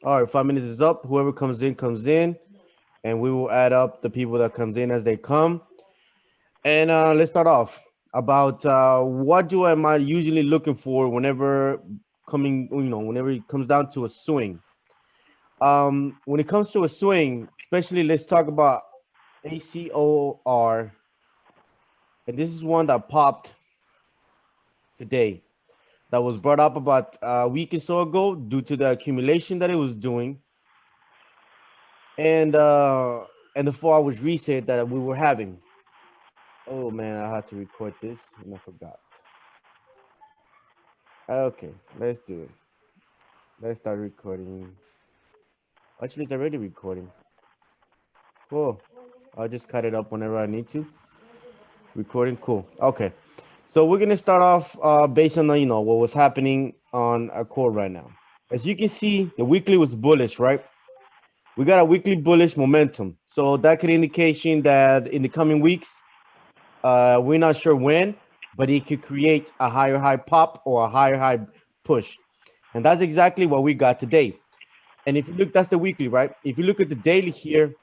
All right, 5 minutes is up. Whoever comes in, and we will add up the people that comes in as they come. And let's start off about what do am I usually looking for whenever whenever it comes down to a swing. When it comes to a swing, especially let's talk about ACOR, and this is one that popped today. That was brought up about a week or so ago due to the accumulation that it was doing, and uh, and the 4 hours reset that we were having. Oh man, I had to record this and I forgot. Okay, let's do it. Let's start recording. Actually, it's already recording. Cool. I'll just cut it up whenever I need to. Recording, cool. Okay. So we're gonna start off based on what was happening on our core right now. As you can see, the weekly was bullish, right? We got a weekly bullish momentum. So that could indication that in the coming weeks, we're not sure when, but it could create a higher high pop or a higher high push. And that's exactly what we got today. And if you look, that's the weekly, right? If you look at the daily here,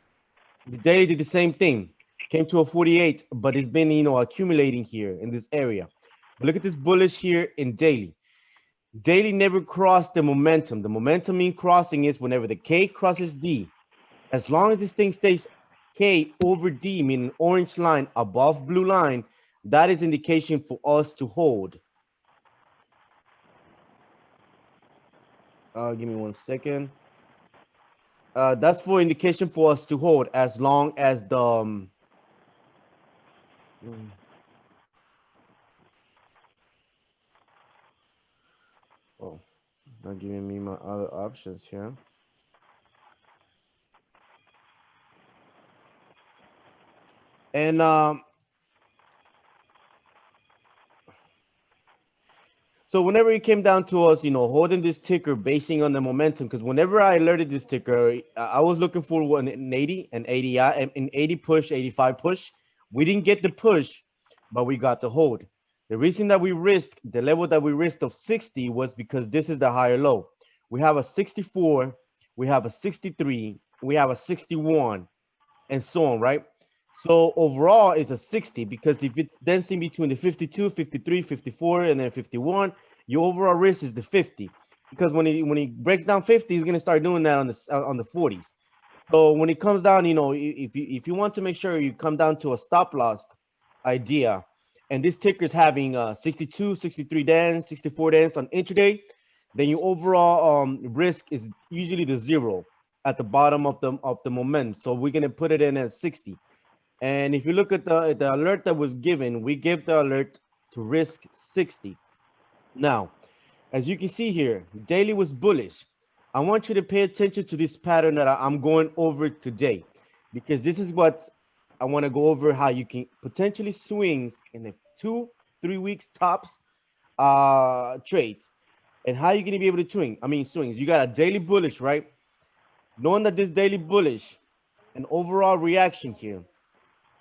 the daily did the same thing. Came to a 48, but it's been, accumulating here in this area. But look at this bullish here in daily. Daily never crossed the momentum. The momentum in crossing is whenever the K crosses D. As long as this thing stays K over D, meaning orange line above blue line, that is indication for us to hold. Give me 1 second. That's for indication for us to hold as long as the mm, oh, not giving me my other options here. And so whenever it came down to us, holding this ticker, basing on the momentum, because whenever I alerted this ticker, I was looking for an 80, an 80, an 80 push, 85 push. We didn't get the push, but we got the hold. The reason that we risked the level that we risked of 60 was because this is the higher low. We have a 64, we have a 63, we have a 61, and so on, right? So overall, it's a 60 because if it's dancing between the 52, 53, 54, and then 51, your overall risk is the 50. Because when he breaks down 50, he's gonna start doing that on the 40s. So when it comes down, if you want to make sure you come down to a stop loss idea, and this ticker is having 62, 63 dance, 64 dance on intraday, then your overall risk is usually the zero at the bottom of the momentum. So we're gonna put it in at 60. And if you look at the alert that was given, we gave the alert to risk 60. Now, as you can see here, daily was bullish. I want you to pay attention to this pattern that I'm going over today, because this is what I want to go over, how you can potentially swings in the 2 3 weeks tops trades, and how you're going to be able to swings. You got a daily bullish, right? Knowing that this daily bullish, an overall reaction here.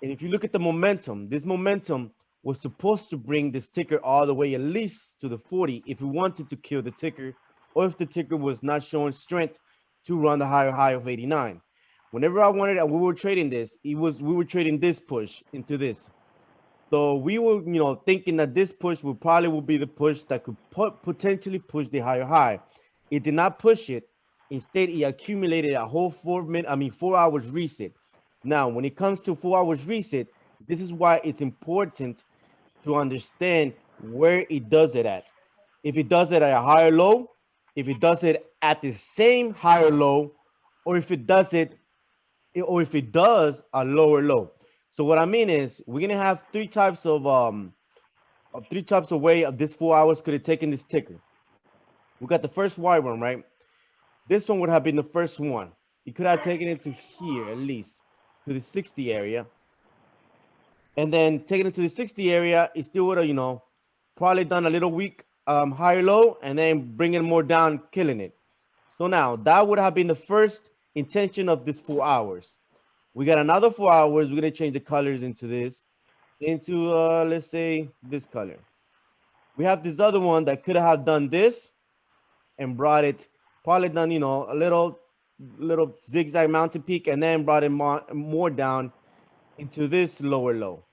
And if you look at the momentum, this momentum was supposed to bring this ticker all the way at least to the 40 if we wanted to kill the ticker, or if the ticker was not showing strength to run the higher high of 89. Whenever I wanted, we were trading this. We were trading this push into this. So we were, thinking that this push will be the push that could potentially push the higher high. It did not push it. Instead, it accumulated a whole 4 hours reset. Now, when it comes to 4 hours reset, this is why it's important to understand where it does it at. If it does it at a higher low, if it does it at the same higher low, or if it does a lower low. So what I mean is we're gonna have three types of way of this 4 hours could have taken this ticker. We got the first Y one, right? This one would have been the first one. It could have taken it to here at least to the 60 area, and then taking it to the 60 area, it still would have, probably done a little weak higher low, and then bringing more down, killing it. So now that would have been the first intention of this 4 hours. We got another 4 hours. We're gonna change the colors into this, into let's say this color. We have this other one that could have done this and brought it probably done, a little zigzag mountain peak, and then brought it more down into this lower low,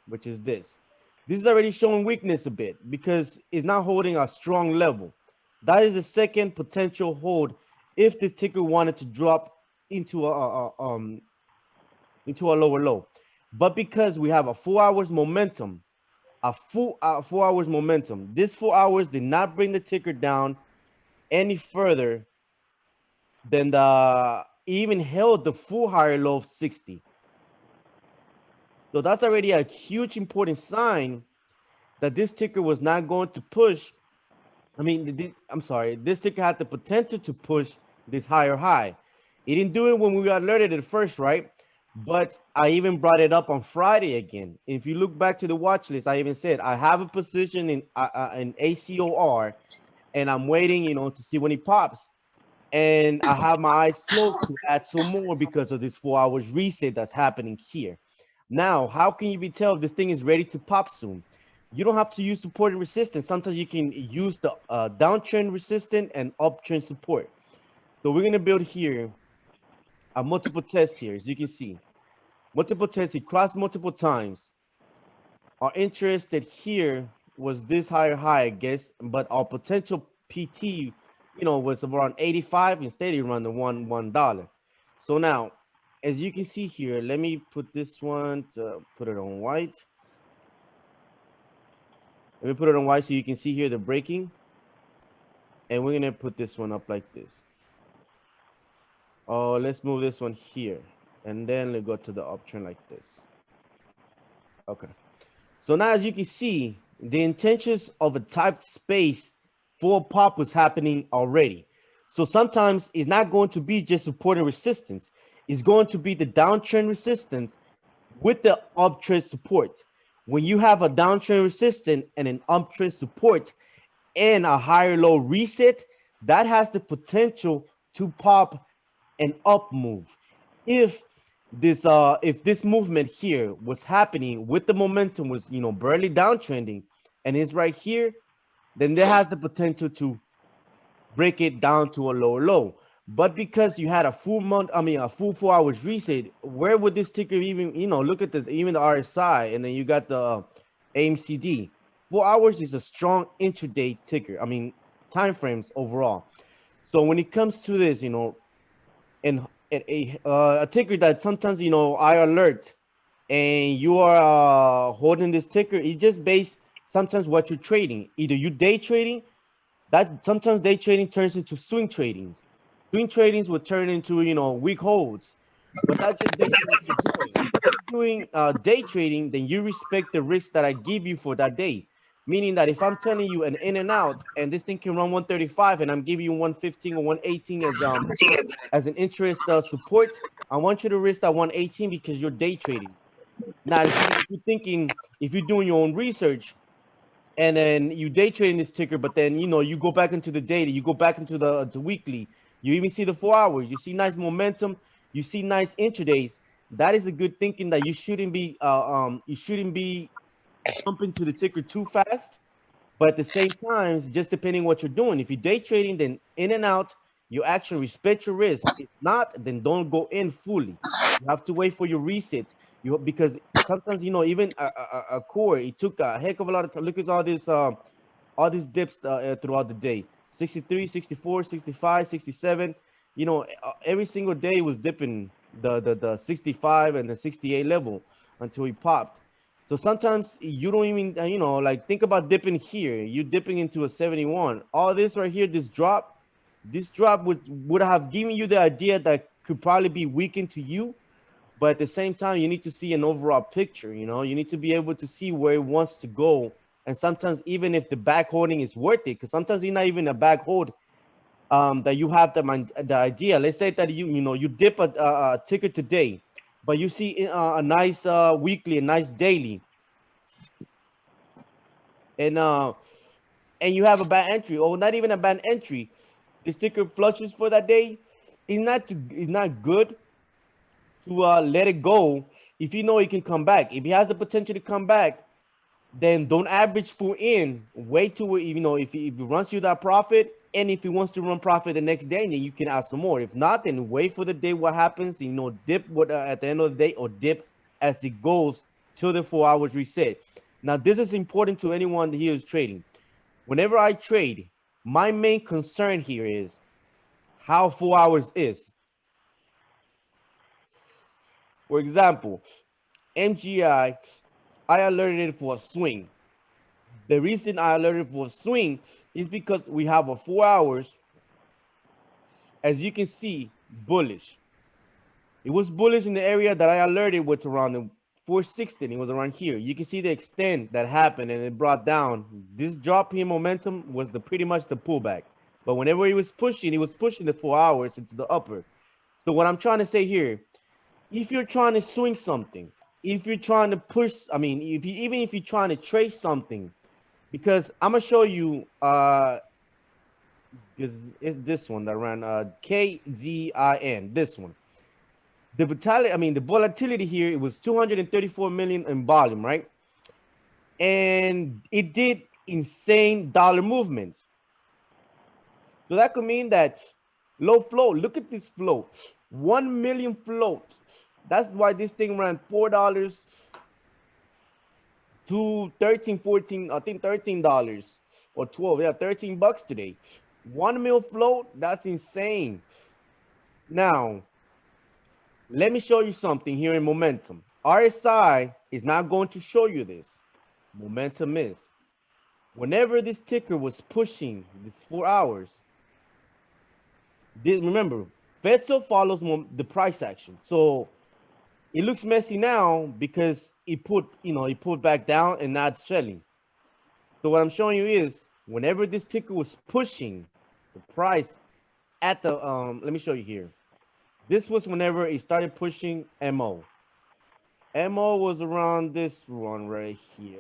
which is this. This is already showing weakness a bit because it's not holding a strong level. That is the second potential hold if this ticker wanted to drop into a lower low. But because we have a 4 hours momentum, a full 4 hours momentum, this 4 hours did not bring the ticker down any further than the even held the full higher low of 60. So that's already a huge important sign that this ticker was not going to push. I mean, I'm sorry, this ticker had the potential to push this higher high. It didn't do it when we got alerted at first, right? But I even brought it up on Friday again. If you look back to the watch list, I even said I have a position in ACOR, and I'm waiting, to see when it pops. And I have my eyes closed to add some more because of this 4 hours reset that's happening here. Now, how can you be tell if this thing is ready to pop soon? You don't have to use support and resistance. Sometimes you can use the downtrend resistance and uptrend support. So we're gonna build here a multiple test here, as you can see. Multiple tests, it crossed multiple times. Our interest here was this higher high, I guess, but our potential PT, was around 85. Instead, it run the $1. So now, as you can see here, let me put this one to put it on white. Let me put it on white so you can see here the breaking. And we're gonna put this one up like this. Oh, let's move this one here. And then let's go to the uptrend like this. Okay. So now as you can see, the intentions of a typed space for pop was happening already. So sometimes it's not going to be just support and resistance. It's going to be the downtrend resistance with the uptrend support. When you have a downtrend resistance and an uptrend support and a higher low reset, that has the potential to pop an up move. If this movement here was happening with the momentum was barely downtrending and it's right here, then there has the potential to break it down to a lower low. But because you had a full 4 hours reset, where would this ticker even, look at even the RSI, and then you got the AMCD. 4 hours is a strong intraday ticker. I mean, time frames overall. So when it comes to this, and a ticker that sometimes I alert, and you are holding this ticker, it just based sometimes what you're trading. Either you day trading, that sometimes day trading turns into swing tradings. Swing tradings will turn into weak holds, but that's just based on what you're doing. If you're doing day trading, then you respect the risk that I give you for that day. Meaning that if I'm telling you an in and out, and this thing can run 135, and I'm giving you 115 or 118 as an interest support, I want you to risk that 118 because you're day trading. Now, if you're thinking, if you're doing your own research, and then you day trading this ticker, but then you go back into the data, you go back into the weekly, you even see the 4 hours, you see nice momentum, you see nice intradays. That is a good thinking that you shouldn't be jumping to the ticker too fast. But at the same time, just depending what you're doing. If you're day trading, then in and out, you actually respect your risk. If not, then don't go in fully. You have to wait for your reset. Because sometimes even a core, it took a heck of a lot of time. Look at all these dips throughout the day. 63, 64, 65, 67. Every single day was dipping the 65 and the 68 level until it popped. So sometimes you don't even, like think about dipping here. You dipping into a 71. All this right here, this drop would have given you the idea that could probably be weakened to you. But at the same time, you need to see an overall picture. You need to be able to see where it wants to go. And sometimes even if the back holding is worth it, because sometimes it's not even a back hold that you have the idea. Let's say that you dip a ticker today, but you see a nice weekly, a nice daily, and you have a bad entry, or not even a bad entry. The ticker flushes for that day. It's not good to let it go if you know it can come back. If it has the potential to come back, then don't average full in. Wait till if it runs you that profit, And if he wants to run profit the next day, then you can add some more. If not, then wait for the day what happens, dip what at the end of the day, or dip as it goes till the 4 hours reset. Now, this is important to anyone here who's trading. Whenever I trade, my main concern here is how 4 hours is. For example, MGI, I alerted it for a swing. The reason I alerted for a swing is because we have a 4 hours, as you can see, bullish. It was bullish in the area that I alerted, which around the 416. It was around here. You can see the extent that happened, and it brought down. This drop in momentum was pretty much the pullback. But whenever he was pushing the 4 hours into the upper. So what I'm trying to say here, if you're trying to swing something, if you're trying to push, I mean, even if you're trying to trace something, because I'm gonna show you is this one that ran KZIN, this one. The volatility here, it was 234 million in volume, right? And it did insane dollar movements. So that could mean that low float. Look at this float, 1 million float. That's why this thing ran $4 to 13, 14, I think $13 or 12. Yeah, $13 today. 1 mil float. That's insane. Now, let me show you something here in momentum. RSI is not going to show you this. Momentum is. Whenever this ticker was pushing this 4 hours, remember, FEDSO follows the price action. So it looks messy now because it pulled back down and now it's selling. So what I'm showing you is whenever this ticker was pushing the price at the let me show you here. This was whenever it started pushing MO. MO was around this one right here.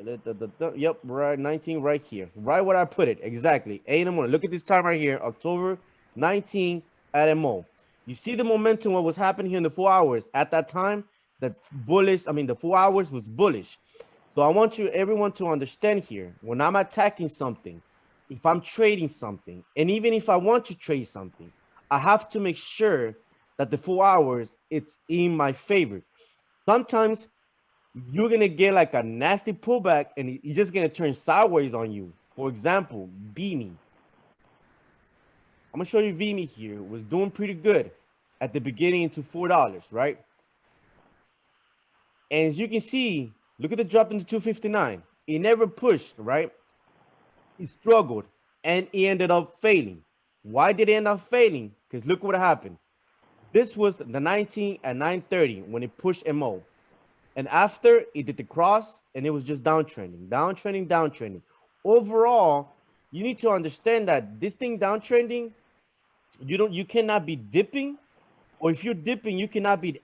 Yep, right 19 right here. Right where I put it. Exactly. 8 in the morning. Look at this time right here. October 19 at MO. You see the momentum, what was happening here in the 4 hours. At that time, the 4 hours was bullish. So I want everyone to understand here, when I'm attacking something, if I'm trading something, and even if I want to trade something, I have to make sure that the 4 hours, it's in my favor. Sometimes you're going to get like a nasty pullback and it's just going to turn sideways on you. For example, Beanie. I'm going to show you Vimy here. It was doing pretty good at the beginning into $4, right? And as you can see, look at the drop into 259. It never pushed, right? It struggled and it ended up failing. Why did it end up failing? Because look what happened. This was the 19 at 9:30 when it pushed MO. And after it did the cross and it was just downtrending, downtrending, downtrending. Overall, you need to understand that this thing downtrending, you cannot be dipping, or if you're dipping, you cannot be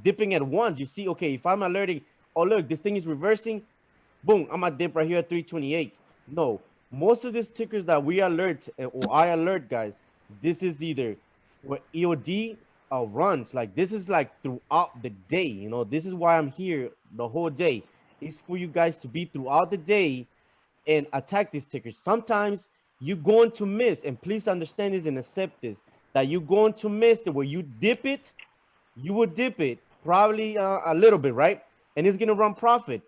dipping at once. You see, okay, if I'm alerting, oh look, this thing is reversing, boom, I'm gonna dip right here at 328. No, most of these tickers that we alert or I alert, guys, this is either where EOD runs. Like this is like throughout the day. This is why I'm here the whole day. It's for you guys to be throughout the day and attack these tickers. Sometimes you're going to miss, and please understand this and accept this, that you're going to miss the where you dip it, you will dip it probably a little bit, right? And it's gonna run profit.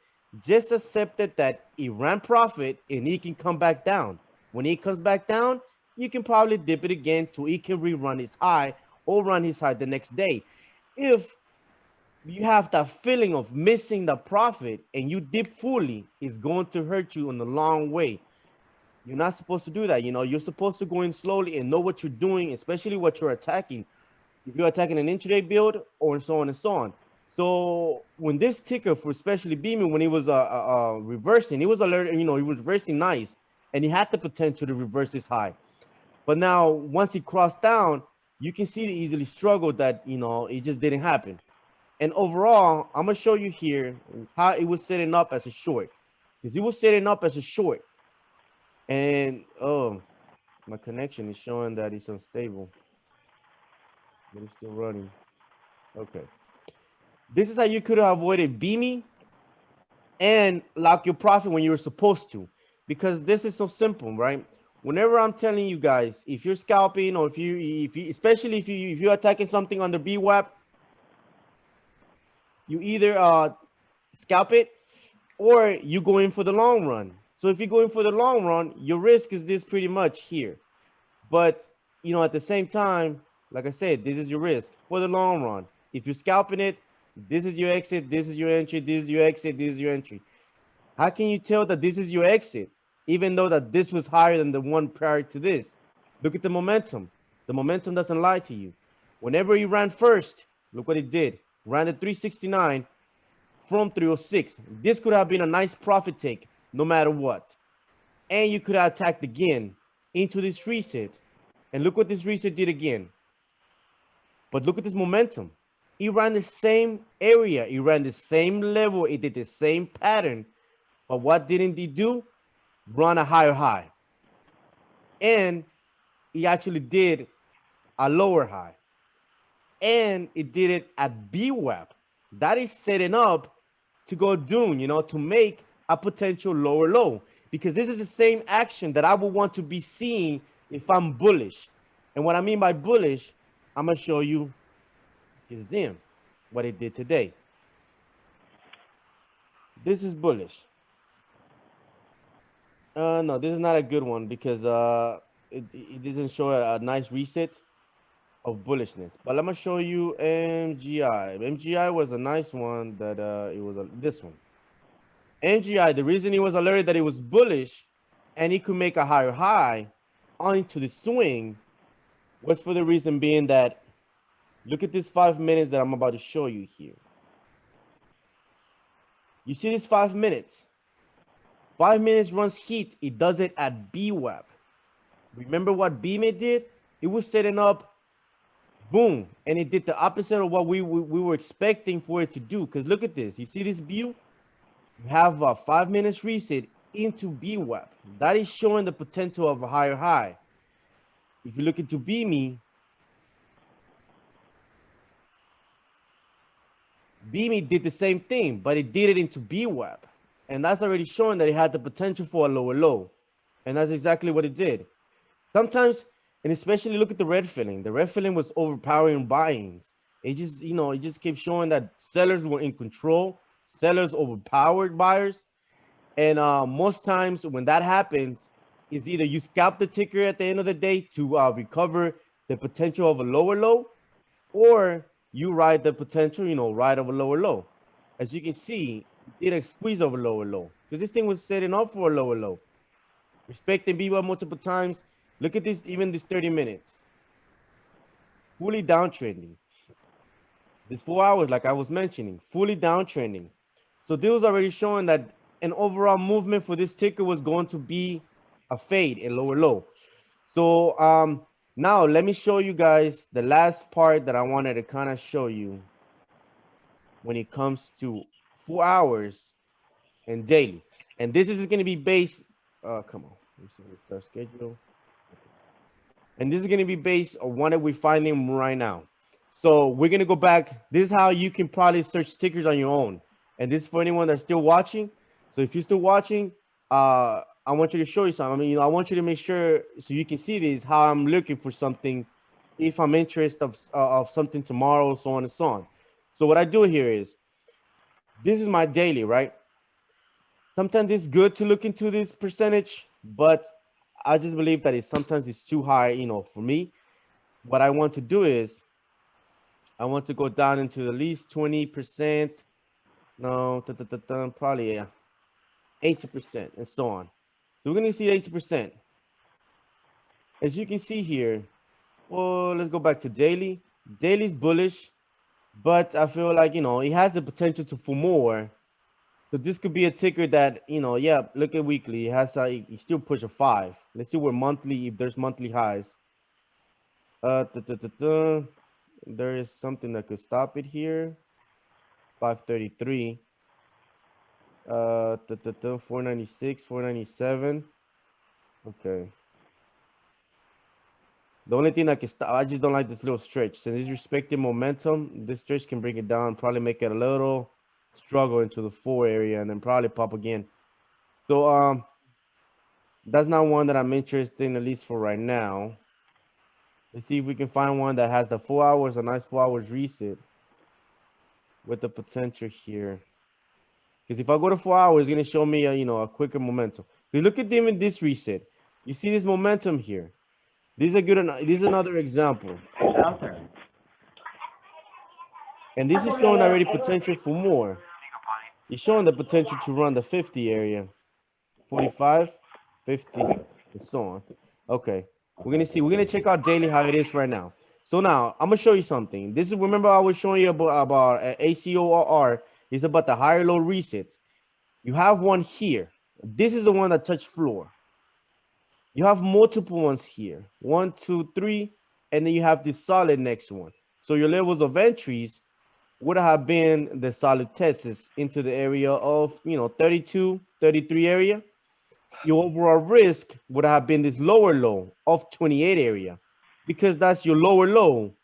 Just accept it that it ran profit and it can come back down. When it comes back down, you can probably dip it again till it can rerun its high or run his high the next day. If you have that feeling of missing the profit and you dip fully, it's going to hurt you in the long way. You're not supposed to do that. You're supposed to go in slowly and know what you're doing, especially what you're attacking. If you're attacking an intraday build or so on and so on. So when this ticker, for especially Beaming, when it was reversing, it was alert, it was reversing nice, and it had the potential to reverse this high. But now once it crossed down, you can see it easily struggled that it just didn't happen. And overall, I'm gonna show you here how it was setting up as a short, because it was setting up as a short. And oh, my connection is showing that it's unstable, but it's still running. Okay. This is how you could have avoided Beamy and lock your profit when you were supposed to, because this is so simple, right? whenever I'm telling you guys, if you're scalping or if you especially if you're attacking something under BWAP, you either scalp it or you go in for the long run. So if you're going for the long run, your risk is this pretty much here. But at the same time, like I said, this is your risk for the long run. If you're scalping it, this is your exit, this is your entry, this is your exit, this is your entry. How can you tell that this is your exit, even though that this was higher than the one prior to this? Look at the momentum. The momentum doesn't lie to you. Whenever he ran first, look what it did. Ran at 369 from 306. This could have been a nice profit take, no matter what. And you could have attacked again into this reset. And look what this reset did again. But look at this momentum. He ran the same area. He ran the same level. It did the same pattern. But what didn't he do? Run a higher high. And he actually did a lower high. And it did it at BWAP. That is setting up to go down, to make a potential lower low. Because this is the same action that I would want to be seeing if I'm bullish. And what I mean by bullish, I'm going to show you what it did today. This is bullish. No, this is not a good one because it doesn't show a nice reset of bullishness. But I'm gonna show you MGI. MGI was a nice one that it was this one. MGI, the reason he was alerted that it was bullish and he could make a higher high onto the swing was for the reason being that look at this 5 minutes that I'm about to show you here. You see this 5 minutes? 5 minutes runs heat. It does it at BWAP. Remember what BMIT did? It was setting up, boom, and it did the opposite of what we were expecting for it to do. Because look at this. You see this view? You have a 5 minutes reset into BWAP. That is showing the potential of a higher high. If you look into BME, BME did the same thing, but it did it into BWAP. And that's already showing that it had the potential for a lower low. And that's exactly what it did. Sometimes, and especially look at the red filling. The red filling was overpowering buyings. It just, it just kept showing that sellers were in control. Sellers overpowered buyers. And most times when that happens, is either you scalp the ticker at the end of the day to recover the potential of a lower low, or you ride the potential, ride of a lower low. As you can see, it did a squeeze of a lower low because this thing was setting up for a lower low. Respecting BWAP multiple times. Look at this, even this 30 minutes. Fully downtrending. This 4 hours, like I was mentioning, fully downtrending. So this was already showing that an overall movement for this ticker was going to be a fade, a lower low. So now let me show you guys the last part that I wanted to kind of show you when it comes to 4 hours and daily. And this is going to be based, come on, let me see the start schedule. And this is going to be based on what we're finding right now. So we're going to go back. This is how you can probably search tickers on your own. And this is for anyone that's still watching. So if you're still watching, I want you to show you something. I mean, I want you to make sure so you can see this, how I'm looking for something, if I'm interested of something tomorrow, so on and so on. So what I do here is, this is my daily, right? Sometimes it's good to look into this percentage, but I just believe that sometimes it's too high, for me. What I want to do is, I want to go down into at least 20%. No, probably 80% and so on. So we're going to see 80%. As you can see here, well, let's go back to daily. Daily's bullish, but I feel like, it has the potential for more. So this could be a ticker that, yeah, look at weekly. It has you still push a 5. Let's see where monthly, if there's monthly highs. There is something that could stop it here. 533. 496, 497. Okay. The only thing that can stop, I just don't like this little stretch. Since it's respecting momentum, this stretch can bring it down, probably make it a little struggle into the 4 area and then probably pop again. So That's not one that I'm interested in, at least for right now. Let's see if we can find one that has the 4 hours, a nice 4 hours reset with the potential here. Because if I go to 4 hours, it's gonna show me a a quicker momentum. Because look at even this reset. You see this momentum here. This is a good. This is another example, and this is showing already potential for more. It's showing the potential to run the 50 area, 45, 50, and so on. Okay, we're gonna see. We're gonna check out daily how it is right now. So now I'm gonna show you something. This is remember I was showing you about ACOR. It's about the higher low resets. You have one here. This is the one that touched floor. You have multiple ones here. 1, 2, 3, and then you have this solid next one. So your levels of entries would have been the solid tests into the area of 32, 33 area. Your overall risk would have been this lower low of 28 area, because that's your lower low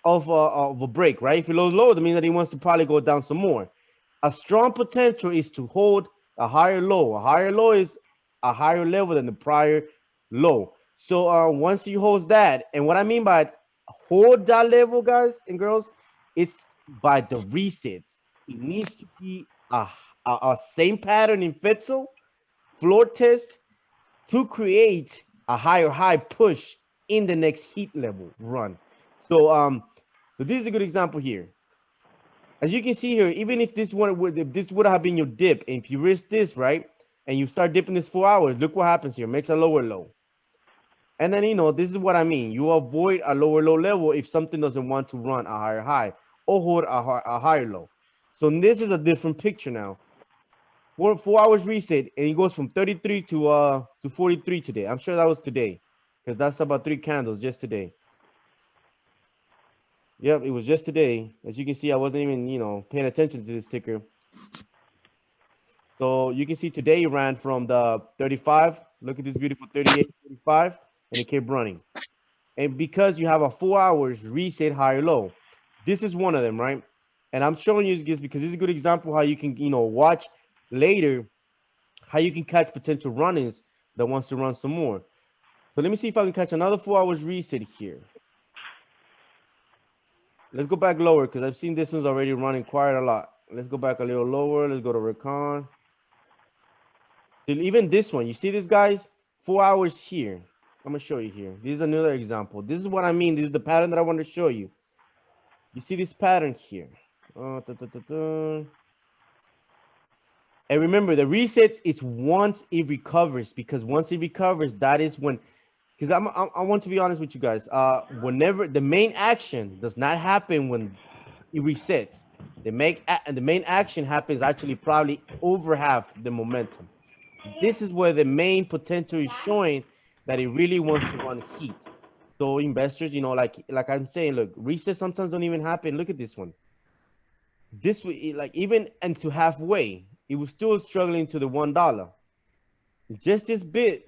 of a break, right? If it goes low, that means that he wants to probably go down some more. A strong potential is to hold a higher low. A higher low is a higher level than the prior low. So once you hold that, and what I mean by hold that level, guys and girls, it's by the resets. It needs to be a same pattern in Fetzel floor test to create a higher high push in the next heat level run. So this is a good example here. As you can see here, even if this one would, if this would have been your dip, and if you risk this, right, and you start dipping this 4 hours, look what happens here. Makes a lower low. And then, this is what I mean. You avoid a lower low level if something doesn't want to run a higher high or hold a higher low. So this is a different picture now. 4 hours reset, and it goes from 33 to 43 today. I'm sure that was today, because that's about 3 candles just today. Yep, it was just today. As you can see, I wasn't even, paying attention to this ticker. So you can see today it ran from the 35. Look at this beautiful 38, 35, and it kept running. And because you have a 4 hours reset higher low, this is one of them, right? And I'm showing you this because this is a good example how you can, watch later how you can catch potential run-ins that wants to run some more. So let me see if I can catch another 4 hours reset here. Let's go back lower because I've seen this one's already running quite a lot. Let's go back a little lower. Let's go to Recon. Even this one, you see this, guys? 4 hours here. I'm gonna show you here. This is another example. This is what I mean. This is the pattern that I want to show you. You see this pattern here. And remember, the resets is once it recovers, because once it recovers, that is when. Because I want to be honest with you guys. Whenever the main action does not happen when it resets, the main action happens actually probably over half the momentum. This is where the main potential is showing that it really wants to run heat. So investors, like I'm saying, look, resets sometimes don't even happen. Look at this one. This like even into halfway, it was still struggling to the $1. Just this bit,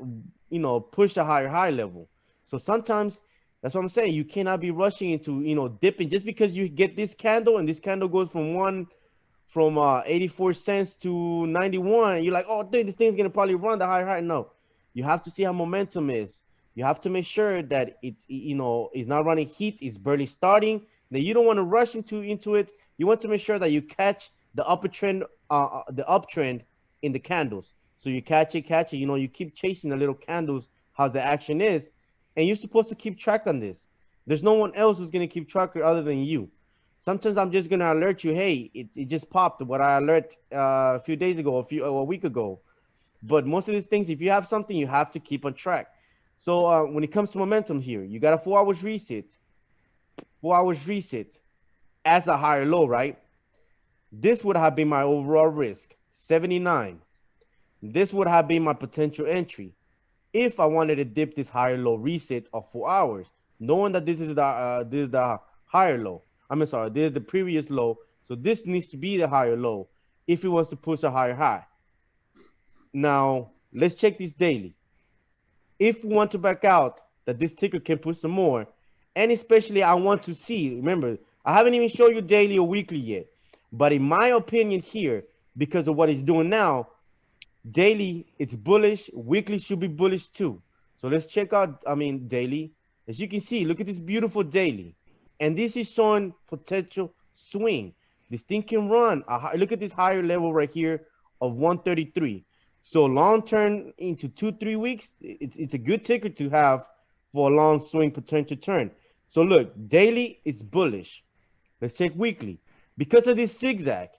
push a higher high level. So sometimes that's what I'm saying. You cannot be rushing into dipping just because you get this candle and this candle goes from 84 cents to 91. You're like, oh, dude, this thing's gonna probably run the higher high. No, you have to see how momentum is. You have to make sure that it's not running heat. It's barely starting. Then you don't want to rush into it. You want to make sure that you catch the uptrend in the candles. So you catch it. You keep chasing the little candles, how the action is, and you're supposed to keep track on this. There's no one else who's gonna keep track other than you. Sometimes I'm just gonna alert you, hey, it just popped. What I alert a few days ago, a week ago. But most of these things, if you have something, you have to keep on track. So when it comes to momentum here, you got a 4 hours reset. 4 hours reset as a higher low, right? This would have been my overall risk, 79. This would have been my potential entry if I wanted to dip this higher low reset of 4 hours, knowing that this is the higher low. I'm sorry, this is the previous low. So this needs to be the higher low if it wants to push a higher high. Now, let's check this daily. If we want to back out, that this ticker can push some more, and especially I want to see, remember, I haven't even shown you daily or weekly yet, but in my opinion here, because of what it's doing now, Daily, it's bullish. Weekly should be bullish too. So let's check out, daily. As you can see, look at this beautiful daily. And this is showing potential swing. This thing can run. Look at this higher level right here of 133. So long term into 2-3 weeks, it's a good ticker to have for a long swing potential turn. So look, daily is bullish. Let's check weekly. Because of this zigzag,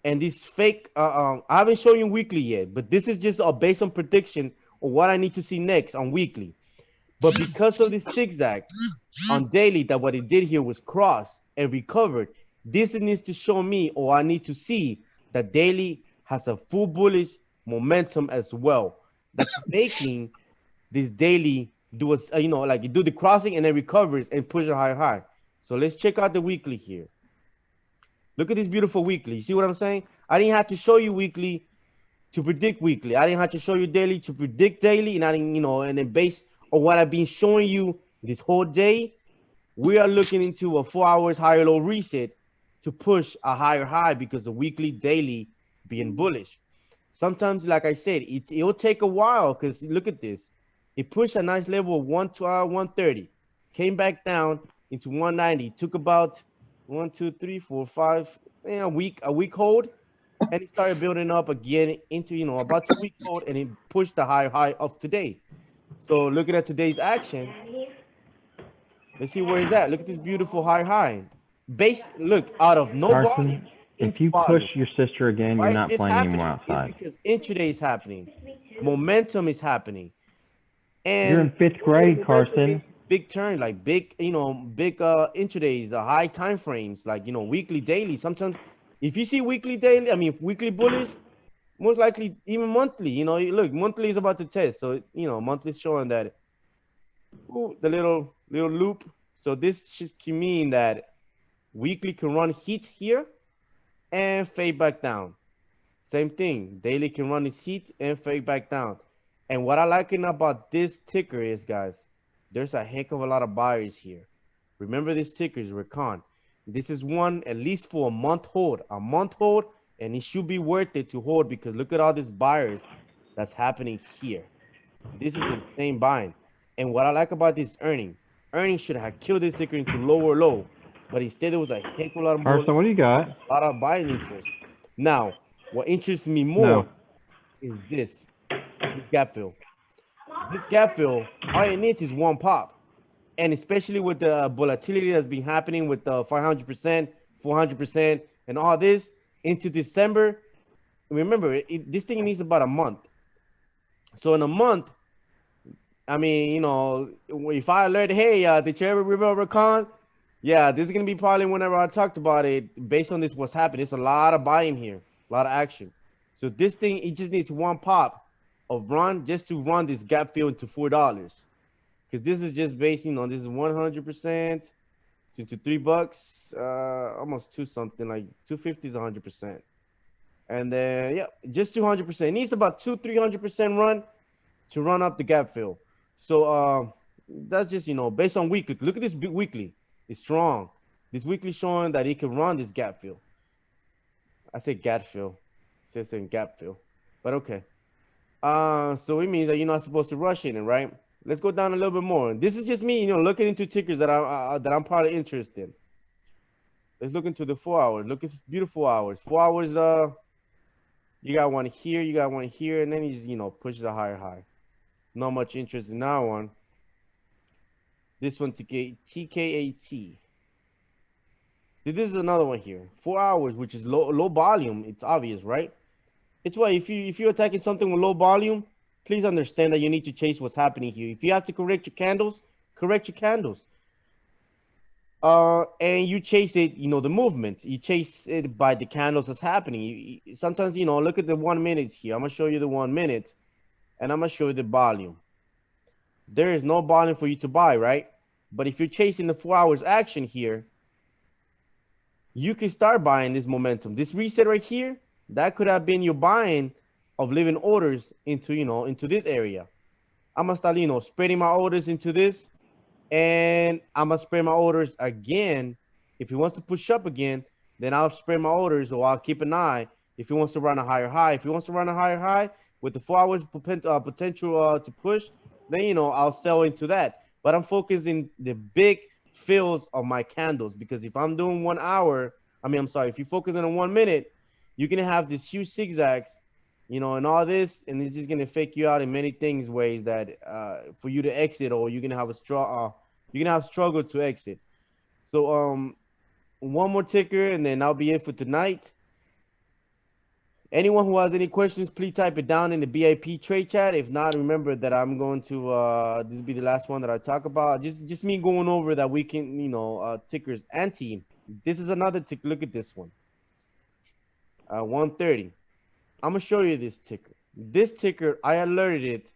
and this fake I haven't shown you weekly yet, but this is just based on prediction of what I need to see next on weekly. But because of this zigzag on daily, that what it did here was cross and recovered, this needs to show me, or I need to see, that daily has a full bullish momentum as well, that's making this daily do a like you do the crossing and then recovers and push a higher high. So let's check out the weekly here. Look at this beautiful weekly. You see what I'm saying? I didn't have to show you weekly to predict weekly. I didn't have to show you daily to predict daily. And I didn't, and then based on what I've been showing you this whole day, we are looking into a 4 hours higher low reset to push a higher high because the weekly, daily being bullish. Sometimes, like I said, it'll take a while because look at this. It pushed a nice level of 130, came back down into 190, took about 1, 2, 3, 4, 5, a week hold, and it started building up again into about 2 week hold, and it pushed the high of today. So looking at today's action, let's see where it's at. Look at this beautiful high. Look, out of no volume Carson, if into you push volume. your sister again, Why you're is not this playing anymore happening? It's outside. because intraday is happening. Momentum is happening. You're And in fifth grade, Carson. big turn, like big intradays, high time frames, like weekly, daily. Sometimes if you see weekly, daily, weekly bullish, most likely even monthly. Look, monthly is about to test. So monthly is showing that the little loop. So this just can mean that weekly can run heat here and fade back down. Same thing. Daily can run its heat and fade back down. And what I like about this ticker is, guys, there's a heck of a lot of buyers here. Remember, this ticker is Recon. This is one at least for a month hold, and it should be worth it to hold because look at all these buyers that's happening here. This is insane buying. And what I like about this earnings should have killed this ticker into lower low, but instead there was a heck of a lot more, Carson, what do you got? a lot of buying interest. Now, what interests me more No. is this gap fill. This gap fill, all it needs is one pop. And especially with the volatility that's been happening with the 500%, 400%, and all this into December, remember, this thing needs about a month. So in a month, if I alert, hey, did you ever remember Con? Yeah, this is going to be probably whenever I talked about it. Based on this, what's happening, there's a lot of buying here, a lot of action. So this thing, it just needs one pop of run just to run this gap fill into $4. Because this is just basing on this is 100% into $3, almost two something, like 250 is 100%. And then yeah, just 200%. It needs about 300% run to run up the gap fill. So that's just based on weekly. Look at this weekly. It's strong. This weekly showing that it can run this gap fill. I say gap fill. Still saying gap fill. But okay. So it means that you're not supposed to rush in it, right? Let's go down a little bit more. This is just me, looking into tickers that I'm probably interested in. Let's look into the 4 hours. Look at this beautiful hours. 4 hours. You got one here, you got one here, and then you just push the higher high. Not much interest in that one. This one TKAT. This is another one here. 4 hours, which is low volume. It's obvious, right? It's why if you're attacking something with low volume, please understand that you need to chase what's happening here. If you have to correct your candles, correct your candles. And you chase it, the movement. You chase it by the candles that's happening. Sometimes, look at the 1 minute here. I'm gonna show you the 1 minute, and I'm gonna show you the volume. There is no volume for you to buy, right? But if you're chasing the 4 hours action here, you can start buying this momentum. This reset right here, that could have been your buying of living orders into into this area. I'm gonna start spreading my orders into this, and I'm gonna spread my orders again. If he wants to push up again, then I'll spread my orders, or I'll keep an eye if he wants to run a higher high. If he wants to run a higher high, with the 4 hours potential to push, then I'll sell into that. But I'm focusing the big fills of my candles, because if I'm doing 1 hour, I'm sorry, if you focus on 1 minute, you're gonna have these huge zigzags, and all this, and it's just gonna fake you out in many things ways that for you to exit, or you're gonna have struggle to exit. So one more ticker, and then I'll be it for tonight. Anyone who has any questions, please type it down in the BIP trade chat. If not, remember that I'm going to this will be the last one that I talk about. Just me going over that we can, tickers. Anti. This is another ticker. Look at this one. 130. I'm gonna show you this ticker. This ticker, I alerted it.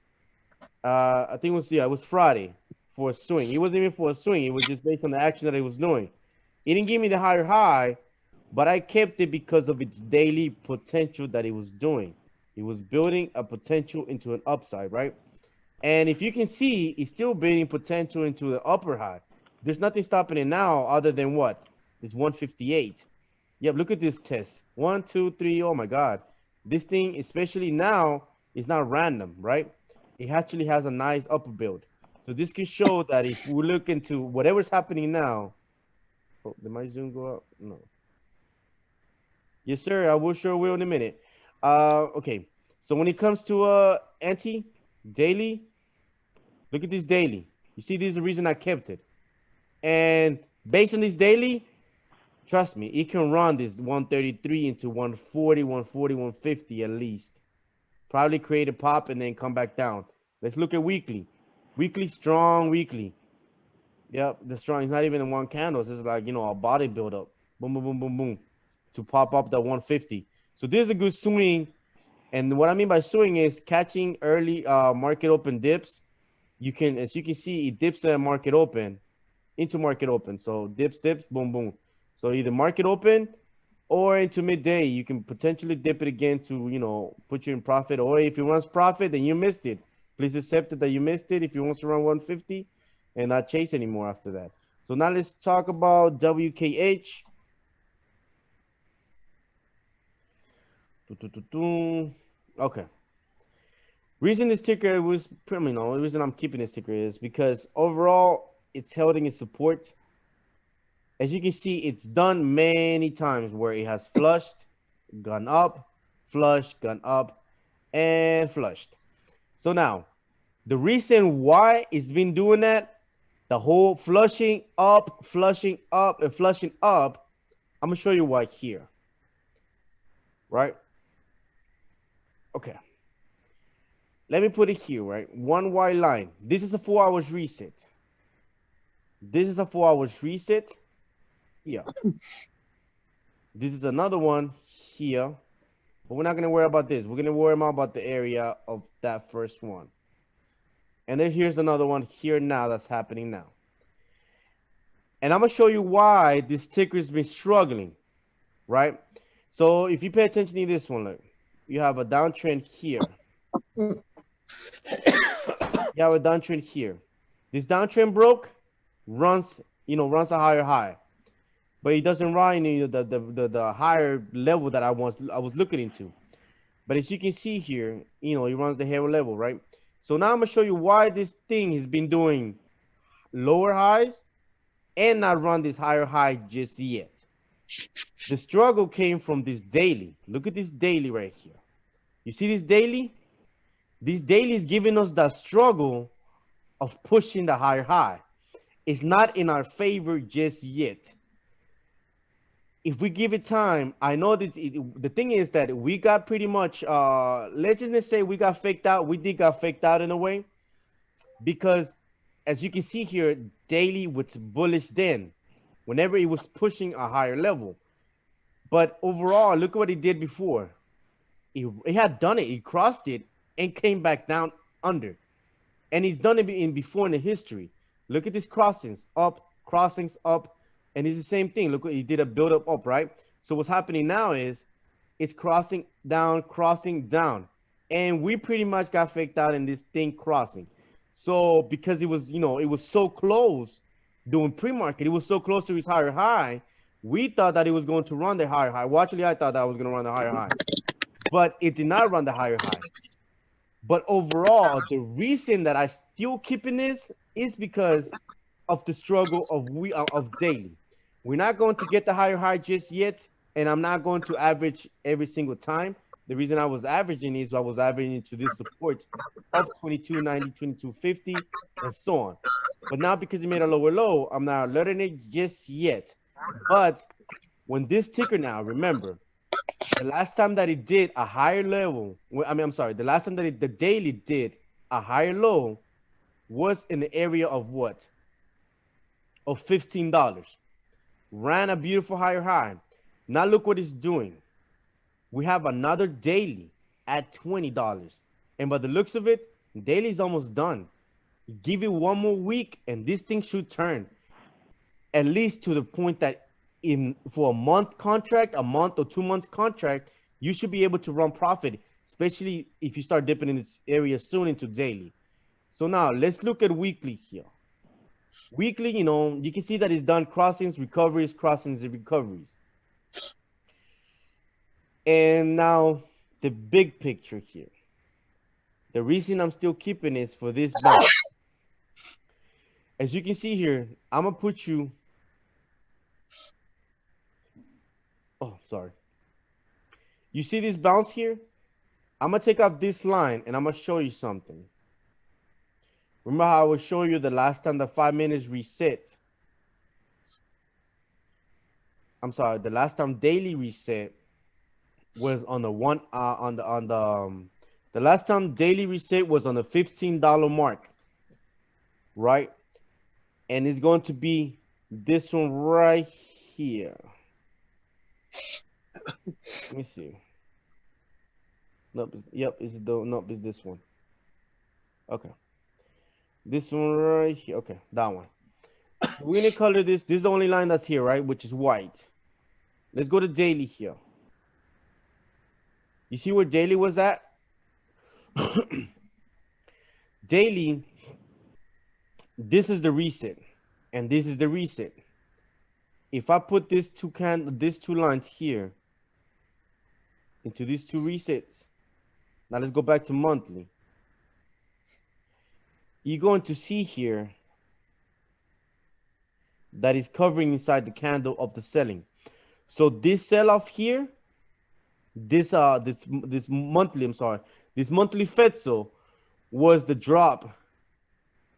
I think it was Friday for a swing. It wasn't even for a swing. It was just based on the action that it was doing. It didn't give me the higher high, but I kept it because of its daily potential that it was doing. It was building a potential into an upside, right? And if you can see, it's still building potential into the upper high. There's nothing stopping it now other than what? It's 158. Yep, look at this test. 1, 2, 3. Oh my God. This thing, especially now, is not random, right? It actually has a nice upper build. So this can show that if we look into whatever's happening now. Oh, did my Zoom go up? No. Yes, sir. I will sure will in a minute. Okay. So when it comes to anti daily, look at this daily. You see, this is the reason I kept it. And based on this daily, trust me, it can run this 133 into 140, 140, 150 at least. Probably create a pop and then come back down. Let's look at weekly. Weekly, strong weekly. Yep, the strong. It's not even in one candle. It's like, a body build up. Boom, boom, boom, boom, boom. To pop up the 150. So this is a good swing. And what I mean by swing is catching early market open dips. As you can see, it dips at market open into market open. So dips, boom, boom. So either market open or into midday, you can potentially dip it again to, put you in profit. Or if it runs profit, then you missed it. Please accept it that you missed it if you want to run 150 and not chase anymore after that. So now let's talk about WKH. Okay. Reason this ticker was, the reason I'm keeping this ticker is because overall it's holding its support. As you can see, it's done many times where it has flushed, gone up, flushed, gone up, and flushed. So now, the reason why it's been doing that, the whole flushing up, and flushing up, I'm gonna show you why here. Right? Okay. Let me put it here, right? One white line. This is a 4 hours reset. This is a 4 hours reset. Here. This is another one here. But we're not going to worry about this. We're going to worry more about the area of that first one. And then here's another one here now that's happening now. And I'm going to show you why this ticker's been struggling, right? So if you pay attention to this one, look, you have a downtrend here. You have a downtrend here. This downtrend broke, runs a higher high. But it doesn't run the higher level that I was looking into. But as you can see here, it runs the higher level, right? So now I'm gonna show you why this thing has been doing lower highs and not run this higher high just yet. The struggle came from this daily. Look at this daily right here. You see this daily? This daily is giving us the struggle of pushing the higher high. It's not in our favor just yet. If we give it time, I know that the thing is that we got pretty much, let's just say we got faked out. We did got faked out in a way, because as you can see here, daily was bullish then, whenever it was pushing a higher level. But overall, look at what it did before. It had done it. It crossed it and came back down under. And he's done it before in the history. Look at these crossings up, and it's the same thing. Look, he did a build up, right? So what's happening now is it's crossing down, and we pretty much got faked out in this thing crossing. So because it was, it was so close doing pre-market, it was so close to his higher high, we thought that it was going to run the higher high. Well, actually, I thought that I was going to run the higher high, but it did not run the higher high. But overall, the reason that I still keeping this is because of the struggle of daily. We're not going to get the higher high just yet, and I'm not going to average every single time. The reason I was averaging is I was averaging to this support of 22.90, 22.50, and so on. But now because it made a lower low, I'm not alerting it just yet. But when this ticker now, remember, the last time that it did a higher level, I'm sorry, the last time that the daily did a higher low was in the area of what? Of $15. Ran a beautiful higher high. Now look what it's doing. We have another daily at $20. And by the looks of it, daily's almost done. Give it one more week and this thing should turn. At least to the point that in for a month contract, a month or 2 months contract, you should be able to run profit, especially if you start dipping in this area soon into daily. So now let's look at weekly here. Weekly, you can see that it's done crossings, recoveries, crossings, and recoveries. And now the big picture here. The reason I'm still keeping is for this bounce. As you can see here, I'm gonna put you. Oh, sorry. You see this bounce here? I'm gonna take off this line and I'm gonna show you something. Remember how I was showing you the last time the 5 minutes reset? I'm sorry, the last time daily reset was on the one the last time daily reset was on the $15 mark, right? And it's going to be this one right here. Let me see. Nope. Yep. Nope. It's this one. Okay. This one right here. Okay. That one. So we're gonna color this. This is the only line that's here, right? Which is white. Let's go to daily here. You see where daily was at? Daily. This is the reset, and this is the reset. If I put these two lines here into these two resets, now let's go back to monthly. You're going to see here that is covering inside the candle of the selling. So this sell-off here, this monthly, I'm sorry, this monthly Fetso was the drop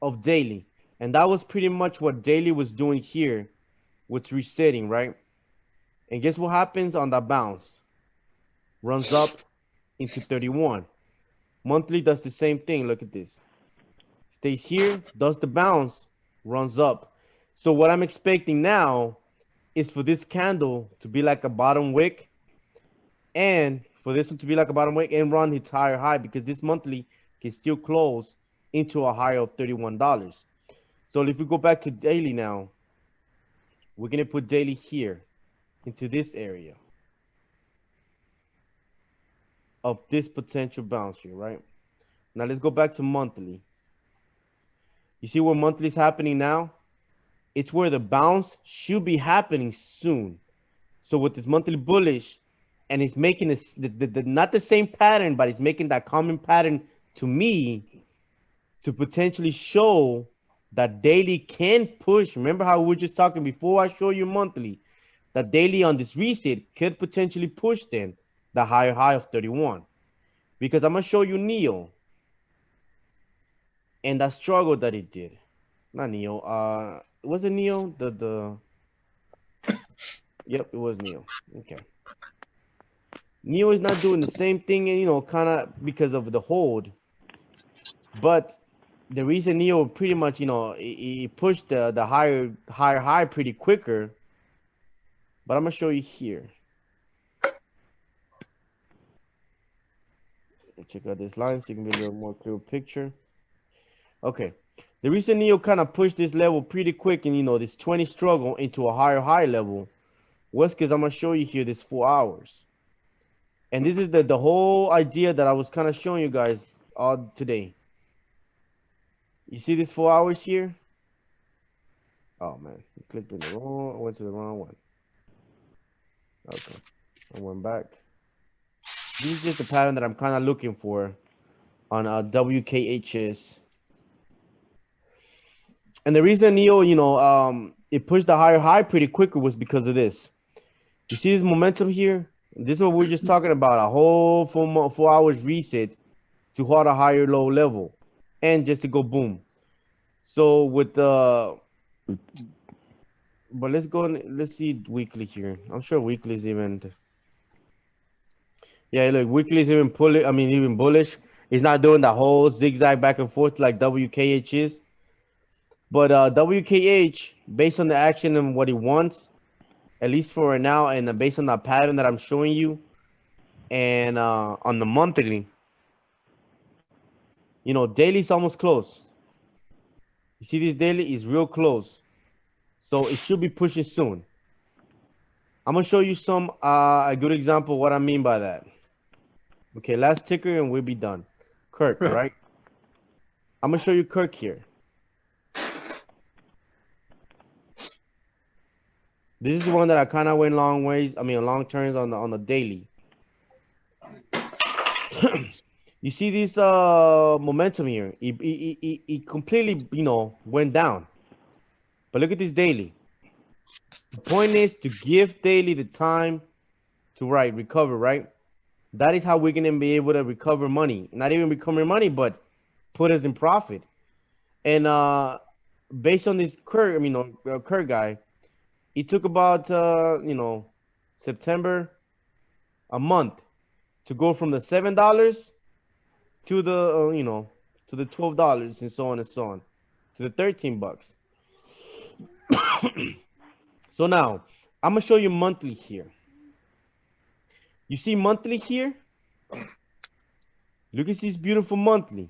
of daily. And that was pretty much what daily was doing here with resetting, right? And guess what happens on that bounce? Runs up into 31. Monthly does the same thing. Look at this. Stays here, does the bounce, runs up. So what I'm expecting now is for this candle to be like a bottom wick, and for this one to be like a bottom wick and run its higher high, because this monthly can still close into a high of $31. So if we go back to daily now, we're gonna put daily here into this area of this potential bounce here, right? Now let's go back to monthly. You see where monthly is happening now? It's where the bounce should be happening soon. So with this monthly bullish, and it's making this not the same pattern, but it's making that common pattern to me to potentially show that daily can push. Remember how we were just talking before I show you monthly, that daily on this reset could potentially push then the higher high of 31. Because I'm gonna show you Neo and that struggle that it did. Not Neo. Was it Neo? Yep, it was Neo. Okay. Neo is not doing the same thing, kind of because of the hold. But the reason Neo pretty much, he pushed the higher high pretty quicker. But I'm gonna show you here. Check out this line so you can get a little more clear picture. Okay. The reason Neo kind of pushed this level pretty quick and this 20 struggle into a higher high level was because I'm gonna show you here this 4 hours. And this is the whole idea that I was kind of showing you guys all today. You see this 4 hours here? Oh man, I clicked in the wrong, I went to the wrong one. Okay, I went back. This is just the pattern that I'm kind of looking for on WKHS. And the reason Neo, it pushed the higher high pretty quicker was because of this. You see this momentum here? This is what we are just talking about, a whole 4 hours reset to hold a higher low level and just to go boom. So with the, but let's go and let's see weekly here. I'm sure weekly is even, yeah, look, weekly is even even bullish. It's not doing the whole zigzag back and forth like WKH is. But WKH, based on the action and what he wants, at least for right now, and based on that pattern that I'm showing you, and on the monthly, daily's almost close. You see this daily is real close. So it should be pushing soon. I'm gonna show you some a good example of what I mean by that. Okay, last ticker and we'll be done. Kirk, right? I'm gonna show you Kirk here. This is one that I kind of went long ways. Long turns on the daily. You see this momentum here? It completely went down. But look at this daily. The point is to give daily the time to recover, right? That is how we're gonna be able to recover money. Not even recover money, but put us in profit. And based on this Kirk, Kirk guy, it took about September, a month to go from the $7 to the to the $12 and so on and so on to the $13. So now I'm gonna show you monthly here. You see monthly here? Look at this beautiful monthly.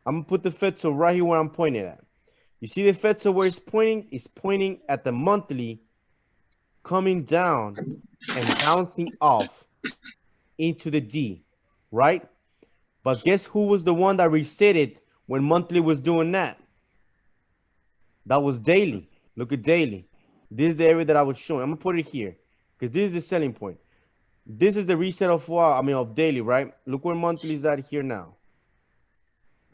I'm gonna put the FETSO right here where I'm pointing at. You see the FETSO where it's pointing? It's pointing at the monthly coming down and bouncing off into the D, right? But guess who was the one that reset it when monthly was doing that? That was daily. Look at daily. This is the area that I was showing. I'm gonna put it here because this is the selling point. This is the reset of of daily, right? Look where monthly is at here now.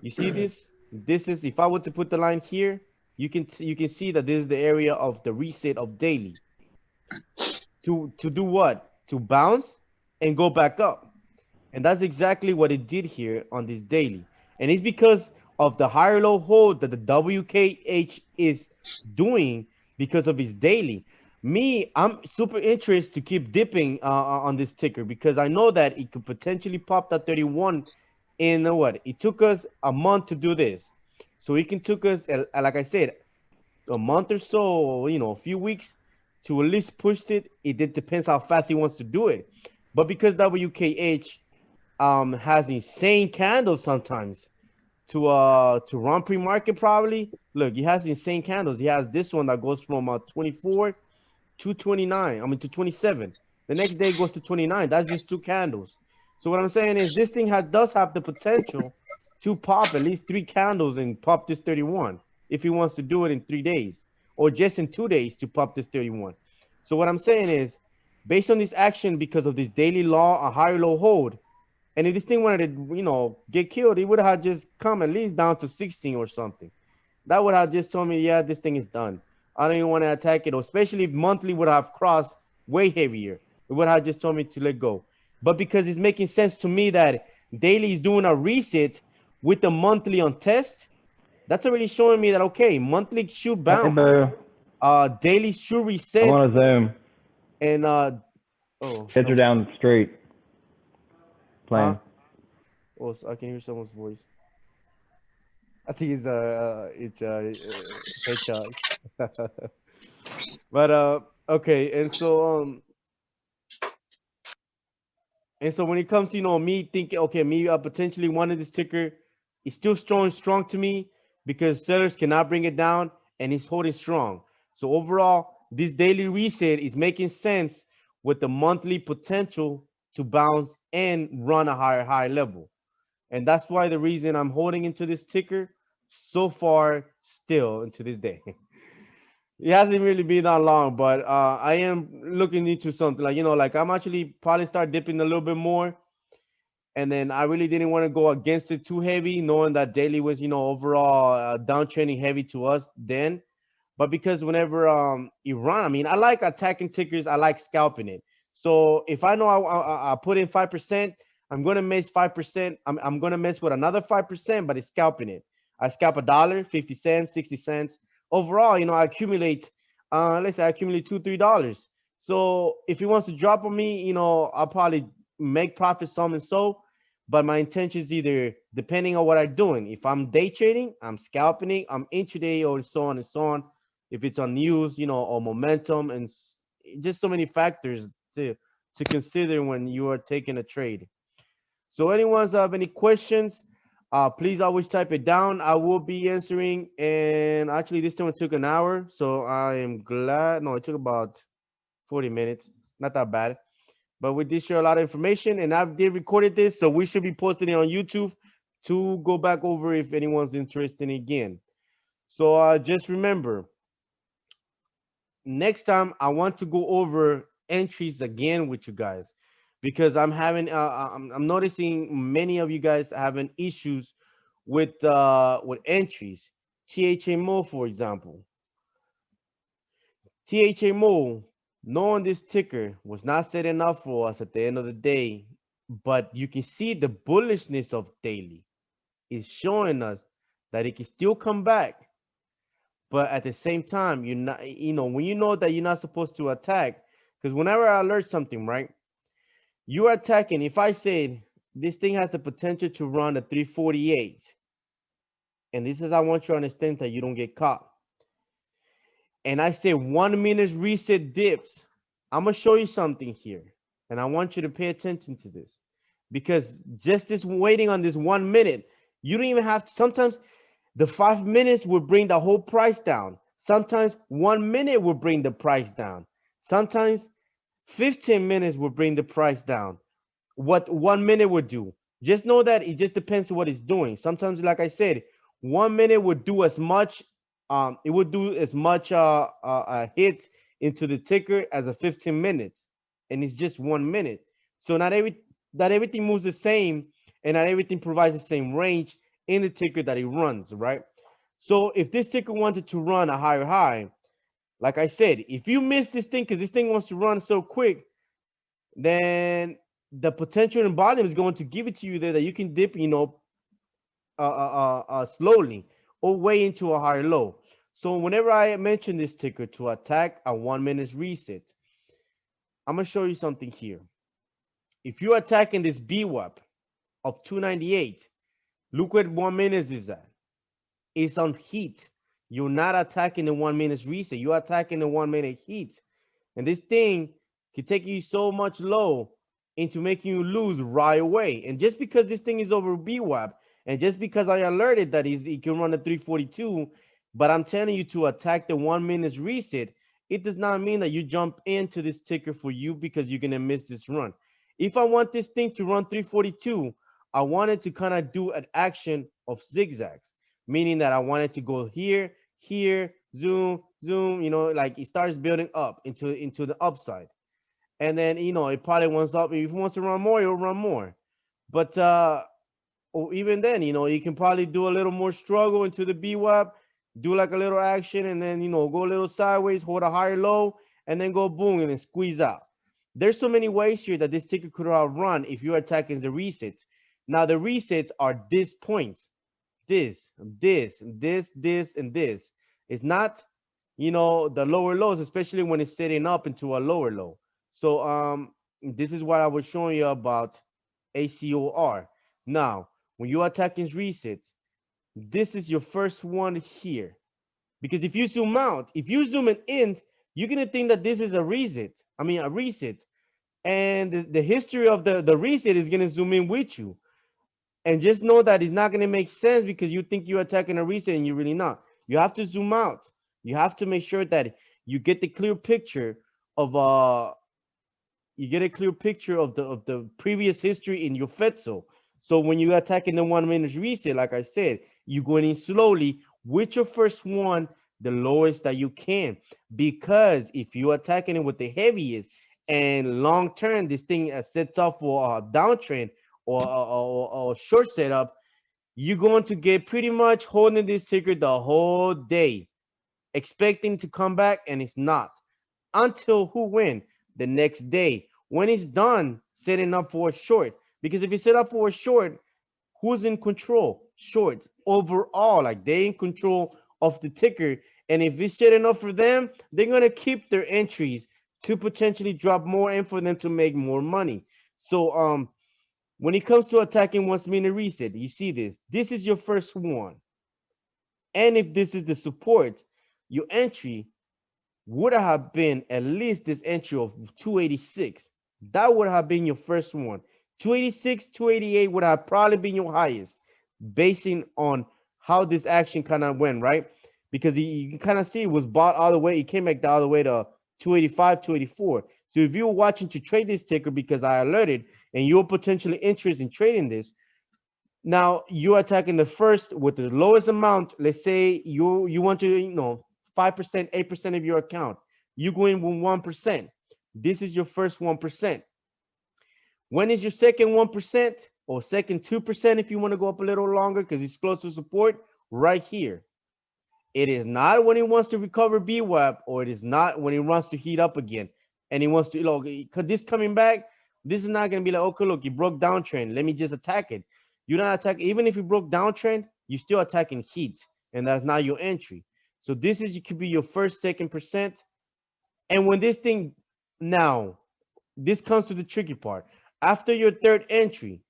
You see this? This is, if I were to put the line here, you can see that this is the area of the reset of daily. To do what? To bounce and go back up. And that's exactly what it did here on this daily. And it's because of the higher low hold that the WKH is doing because of his daily. Me, I'm super interested to keep dipping on this ticker because I know that it could potentially pop that 31 in what? It took us a month to do this. So it can took us, like I said, a month or so, a few weeks to at least push it. It depends how fast he wants to do it. But because WKH has insane candles sometimes to run pre-market probably. Look, he has insane candles. He has this one that goes from 24 to 29. To 27. The next day goes to 29. That's just 2 candles. So what I'm saying is this thing does have the potential to pop at least 3 candles and pop this 31 if he wants to do it in 3 days or just in 2 days to pop this 31. So what I'm saying is based on this action because of this daily law, a higher low hold, and if this thing wanted to, get killed, it would have just come at least down to 16 or something. That would have just told me, yeah, this thing is done. I don't even want to attack it, or especially if monthly would have crossed way heavier. It would have just told me to let go. But because it's making sense to me that daily is doing a reset with the monthly on test, that's already showing me that, okay, monthly should bounce. Hey, daily should I reset. want to zoom. And, Heads are down straight. Playing. Oh, so I can hear someone's voice. I think it's headshot. But okay, and so when it comes to me thinking, okay, me potentially wanting this ticker, it's still strong to me because sellers cannot bring it down and it's holding strong. So overall, this daily reset is making sense with the monthly potential to bounce and run a higher level. And that's why the reason I'm holding into this ticker so far still into this day. It hasn't really been that long, but I am looking into something like I'm actually probably start dipping a little bit more And then I really didn't want to go against it too heavy, knowing that daily was, overall downtrending heavy to us then. But because whenever Iran, I mean, I like attacking tickers, I like scalping it. So if I know I put in 5%, I'm gonna miss 5%. I'm gonna miss with another 5%, but it's scalping it. I scalp a dollar, 50 cents, 60 cents. Overall, I accumulate. Let's say I accumulate $2, $3. So if he wants to drop on me, I'll probably make profit some and so. But my intention is either depending on what I'm doing. If I'm day trading, I'm scalping it. I'm intraday or so on and so on. If it's on news, or momentum, and just so many factors to consider when you are taking a trade. So anyone's have any questions, please always type it down. I will be answering. And actually, this time it took an hour, so I am glad. No, it took about 40 minutes. Not that bad. But we did share a lot of information, and I did recorded this, so we should be posting it on YouTube to go back over if anyone's interested again. So just remember, next time I want to go over entries again with you guys, because I'm having I'm noticing many of you guys having issues with entries. THMO, for example. THMO, knowing this ticker was not set enough for us at the end of the day, but you can see the bullishness of daily is showing us that it can still come back. But at the same time, you're not, when you know that you're not supposed to attack, because whenever I alert something, right, you are attacking. If I said this thing has the potential to run a 348, and this is, I want you to understand that you don't get caught. And I say 1 minute reset dips, I'm gonna show you something here, and I want you to pay attention to this, because just this waiting on this 1 minute, you don't even have to. Sometimes the 5 minutes will bring the whole price down. Sometimes 1 minute will bring the price down. Sometimes 15 minutes will bring the price down. What 1 minute would do, just know that it just depends on what it's doing. Sometimes, like I said, 1 minute would do as much. It would do as much hit into the ticker as a 15 minutes, and it's just 1 minute. So not everything moves the same, and not everything provides the same range in the ticker that it runs, right? So if this ticker wanted to run a higher high, like I said, if you miss this thing because this thing wants to run so quick, then the potential and volume is going to give it to you there that you can dip, slowly or way into a higher low. So whenever I mention this ticker to attack a 1 minute reset, I'm gonna show you something here. If you're attacking this BWAP of 298, look what 1 minute is at. It's on heat. You're not attacking the 1 minute reset. You're attacking the 1 minute heat. And this thing can take you so much low into making you lose right away. And just because this thing is over BWAP, and just because I alerted that he can run a 342, but I'm telling you to attack the 1 minute reset, it does not mean that you jump into this ticker for you because you're going to miss this run. If I want this thing to run 342, I wanted to kind of do an action of zigzags, meaning that I wanted to go here, here, zoom, zoom, like it starts building up into the upside. And then, it probably wants up. If it wants to run more, it'll run more. But or even then, you can probably do a little more struggle into the BWAP, do like a little action, and then, go a little sideways, hold a higher low, and then go boom and then squeeze out. There's so many ways here that this ticket could have run if you're attacking the resets. Now, the resets are these points. This, this, this, this, and this. It's not, the lower lows, especially when it's setting up into a lower low. So this is what I was showing you about ACOR. Now, when you're attacking resets, this is your first one here. Because if you zoom out, if you zoom in, you're gonna think that this is a reset. A reset. And the history of the reset is gonna zoom in with you. And just know that it's not gonna make sense because you think you're attacking a reset and you're really not. You have to zoom out. You have to make sure that you get the clear picture of the previous history in your FETSO. So when you're attacking the 1 minute reset, like I said, you're going in slowly with your first one, the lowest that you can. Because if you're attacking it with the heaviest and long term, this thing sets off for a downtrend or short setup, you're going to get pretty much holding this ticker the whole day, expecting to come back, and it's not until who win the next day when it's done setting up for a short. Because if you set up for a short, who's in control? Shorts overall, like they in control of the ticker. And if it's setting up for them, they're gonna keep their entries to potentially drop more and for them to make more money. So when it comes to attacking once minute reset, you see this. This is your first one. And if this is the support, your entry would have been at least this entry of 286. That would have been your first one. 286, 288 would have probably been your highest, basing on how this action kind of went, right? Because you can kind of see it was bought all the way. It came back all the way to 285, 284. So if you're watching to trade this ticker because I alerted and you're potentially interested in trading this, now you're attacking the first with the lowest amount. Let's say you want to, 5%, 8% of your account. You go in with 1%. This is your first 1%. When is your second 1% or second 2% if you want to go up a little longer because it's close to support? Right here. It is not when he wants to recover BWAP, or it is not when he wants to heat up again and he wants to, because this coming back, this is not going to be like, okay, look, he broke downtrend. Let me just attack it. You're not attacking. Even if you broke downtrend, you're still attacking heat, and that's not your entry. So this is, you could be your first, second percent. And when this thing, now, this comes to the tricky part. After your third entry,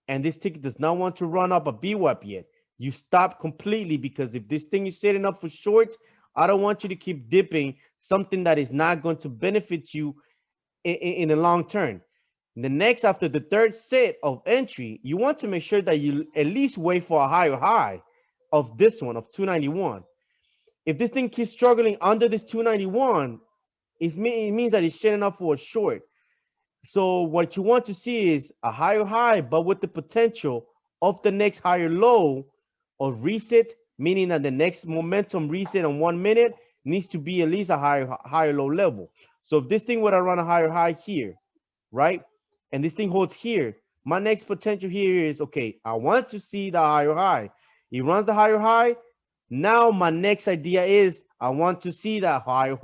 and this ticket does not want to run up a BWAP yet, you stop completely, because if this thing is setting up for shorts, I don't want you to keep dipping something that is not going to benefit you in the long term. The next, after the third set of entry, you want to make sure that you at least wait for a higher high of this one, of 291. If this thing keeps struggling under this 291, it means that it's setting up for a short. So what you want to see is a higher high, but with the potential of the next higher low of reset, meaning that the next momentum reset on 1 minute needs to be at least a higher low level. So if this thing would have run a higher high here, right, and this thing holds here, my next potential here is, okay, I want to see the higher high. He runs the higher high. Now my next idea is I want to see that higher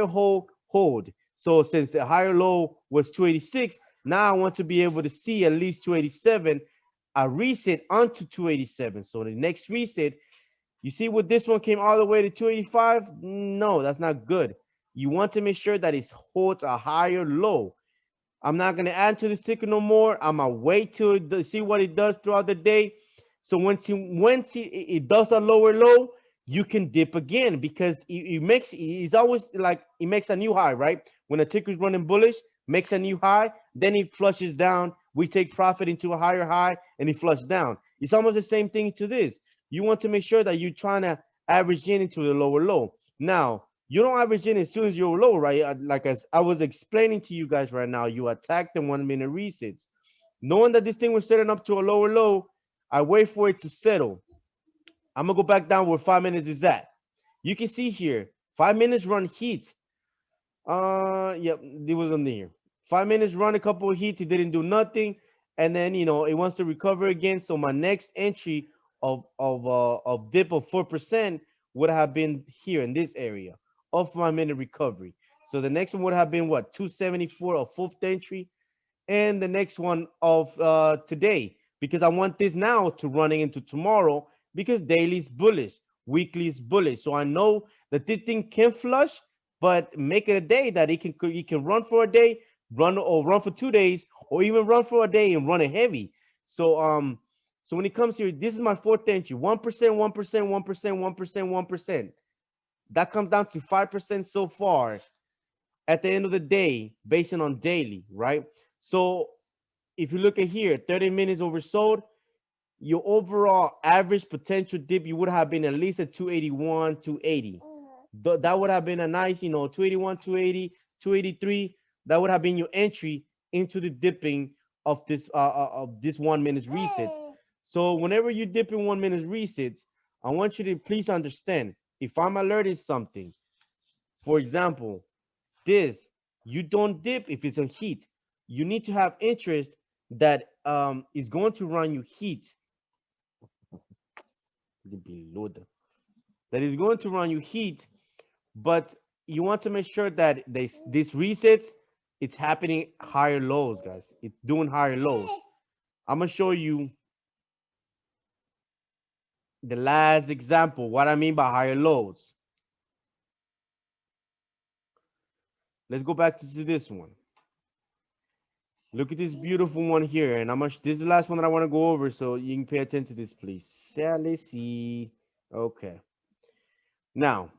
hold. So since the higher low was 286, now I want to be able to see at least 287, a reset onto 287. So the next reset, you see what this one came all the way to 285? No, that's not good. You want to make sure that it holds a higher low. I'm not going to add to this ticker no more. I'm going to wait to see what it does throughout the day. So once it does a lower low, you can dip again, because he's always like, he makes a new high, right? When a ticker is running bullish, makes a new high, then he flushes down. We take profit into a higher high and he flushes down. It's almost the same thing to this. You want to make sure that you're trying to average in into the lower low. Now, you don't average in as soon as you're low, right? Like as I was explaining to you guys right now, you attack the 1 minute resets. Knowing that this thing was setting up to a lower low, I wait for it to settle. I'm gonna go back down where 5 minutes is at. You can see here, 5 minutes run heat. Yep, it was on there. 5 minutes run a couple of heats, it didn't do nothing, and then it wants to recover again. So my next entry of dip of 4% would have been here in this area of 5 minute recovery. So the next one would have been what, 274, a fourth entry, and the next one of today, because I want this now to running into tomorrow, because daily is bullish, weekly is bullish. So I know that this thing can flush, but make it a day that it can run for a day, run for 2 days, or even run for a day and run it heavy. So when it comes here, this is my fourth entry: 1%, 1%, 1%, 1%, 1%. That comes down to 5% so far at the end of the day, based on daily, right? So if you look at here, 30 minutes oversold, your overall average potential dip, you would have been at least at 281, 280. That would have been a nice, 281, 280, 283. That would have been your entry into the dipping of this 1 minute resets. So whenever you dip in 1 minute resets, I want you to please understand, if I'm alerting something, for example, this, you don't dip if it's a heat. You need to have interest that is going to run you heat. That is going to run you heat, but you want to make sure that this resets, it's happening higher lows, guys. It's doing higher lows. I'm gonna show you the last example, what I mean by higher lows. Let's go back to this one. Look at this beautiful one here, and this is the last one that I want to go over, so you can pay attention to this, please. Let's see. Okay. Now,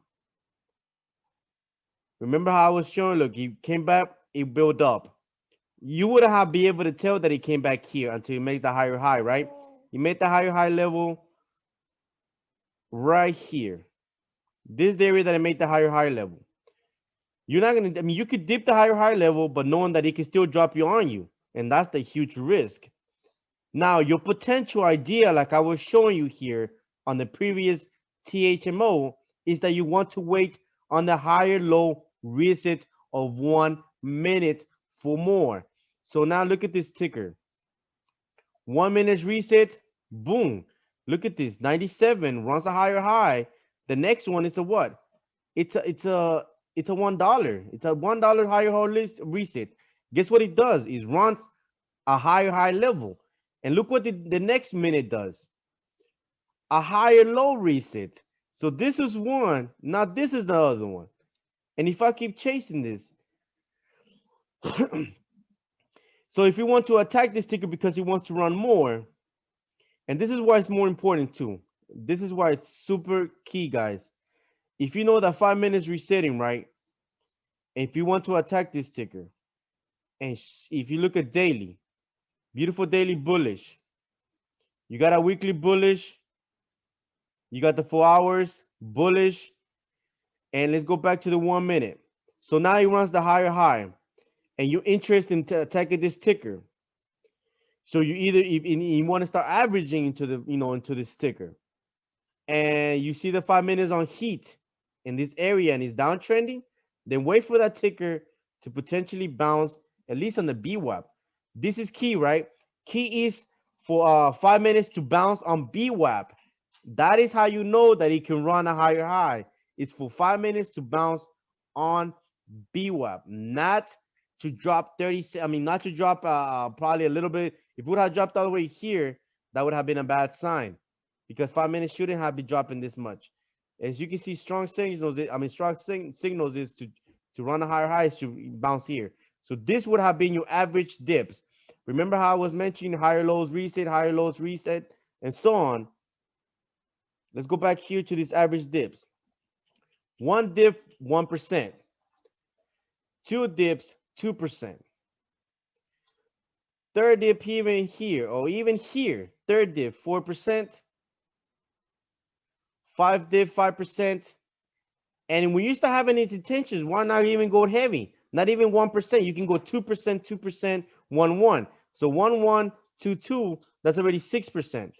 remember how I was showing? Look, he came back, it built up. You would have been able to tell that he came back here until you make the higher high, right? You made the higher high level right here. This area that I made the higher high level. You're not gonna. I mean, you could dip the higher high level, but knowing that it can still drop you on you, and that's the huge risk. Now, your potential idea, like I was showing you here on the previous THMO, is that you want to wait on the higher low reset of 1 minute for more. So now look at this ticker. 1 minute reset, boom. Look at this. 97 runs a higher high. The next one is a what? It's a $1. It's a $1 higher high reset. Guess what it does? It runs a higher high level. And look what the next minute does. A higher low reset. So this is one. Now this is the other one. And if I keep chasing this, so if you want to attack this ticker because he wants to run more, and this is why it's more important too. This is why it's super key, guys. If you know that 5 minutes resetting, right? If you want to attack this ticker, and if you look at daily, beautiful daily bullish, you got a weekly bullish, you got the 4 hours bullish, and let's go back to the 1 minute. So now he runs the higher high, and you're interested in attacking this ticker. So you either if you want to start averaging into the into this ticker, and you see the 5 minutes on heat in this area and it's downtrending, then wait for that ticker to potentially bounce at least on the BWAP. This is key, right? Key is for 5 minutes to bounce on BWAP. That is how you know that it can run a higher high. It's for 5 minutes to bounce on BWAP, not to drop 30. I mean, not to drop probably a little bit. If it would have dropped all the way here, that would have been a bad sign, because 5 minutes shouldn't have been dropping this much. As you can see, strong signals. Strong signals is to run a higher high, is to bounce here. So this would have been your average dips. Remember how I was mentioning higher lows reset, and so on. Let's go back here to these average dips. One dip, 1%. Two dips, 2%. Third dip even here, or even here, third dip, 4%. 5 dip, 5%. And when you start having these intentions, why not even go heavy? Not even 1%. You can go 2%, 2%, 1, 1. So 1, 1, 2, 2, that's already 6%.